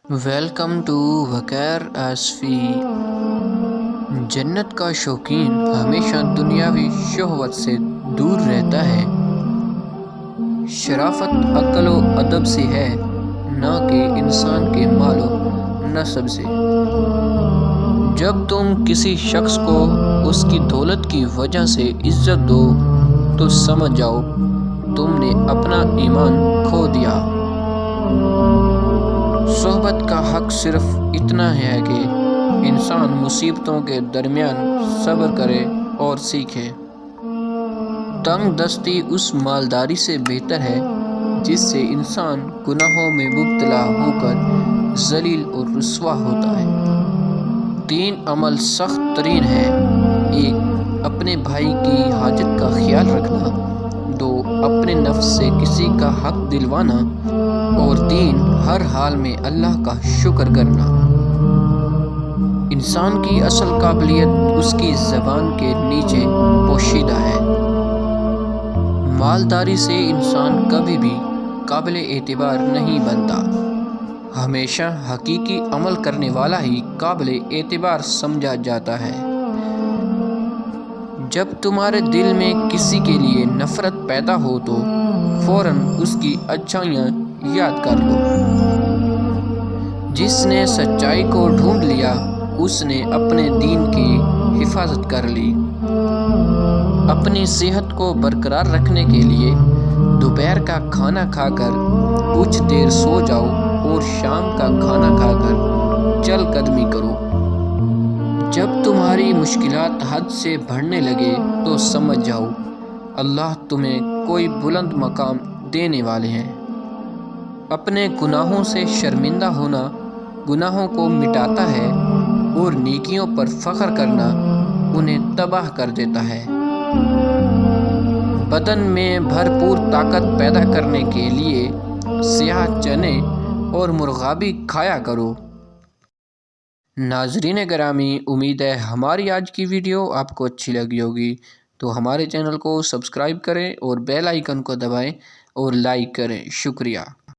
Welcome to وقار آصفی۔ جنت کا شوقین ہمیشہ دنیاوی شہوت سے دور رہتا ہے۔ شرافت عقل و ادب سے ہے، نہ کہ انسان کے مال و نسب سے۔ جب تم کسی شخص کو اس کی دولت کی وجہ سے عزت دو تو سمجھ جاؤ تم نے اپنا ایمان کھو دیا۔ صحبت کا حق صرف اتنا ہے کہ انسان مصیبتوں کے درمیان صبر کرے اور سیکھے۔ تنگ دستی اس مالداری سے بہتر ہے جس سے انسان گناہوں میں مبتلا ہو کر ذلیل اور رسوا ہوتا ہے۔ 3 عمل سخت ترین ہیں: 1 اپنے بھائی کی حاجت کا خیال رکھنا، 2 اپنے نفس سے کسی کا حق دلوانا، اور 3 ہر حال میں اللہ کا شکر کرنا۔ انسان کی اصل قابلیت اس کی زبان کے نیچے پوشیدہ ہے۔ مالداری سے انسان کبھی بھی قابل اعتبار نہیں بنتا۔ ہمیشہ حقیقی عمل کرنے والا ہی قابل اعتبار سمجھا جاتا ہے۔ جب تمہارے دل میں کسی کے لیے نفرت پیدا ہو تو فوراً اس کی اچھائیاں یاد کر لو۔ جس نے سچائی کو ڈھونڈ لیا اس نے اپنے دین کی حفاظت کر لی۔ اپنی صحت کو برقرار رکھنے کے لیے دوپہر کا کھانا کھا کر کچھ دیر سو جاؤ اور شام کا کھانا کھا کر چل قدمی کرو۔ جب تمہاری مشکلات حد سے بڑھنے لگے تو سمجھ جاؤ اللہ تمہیں کوئی بلند مقام دینے والے ہیں۔ اپنے گناہوں سے شرمندہ ہونا گناہوں کو مٹاتا ہے اور نیکیوں پر فخر کرنا انہیں تباہ کر دیتا ہے۔ بدن میں بھرپور طاقت پیدا کرنے کے لیے سیاہ چنے اور مرغابی کھایا کرو۔ ناظرین گرامی، امید ہے ہماری آج کی ویڈیو آپ کو اچھی لگی ہوگی، تو ہمارے چینل کو سبسکرائب کریں اور بیل آئیکن کو دبائیں اور لائک کریں۔ شکریہ۔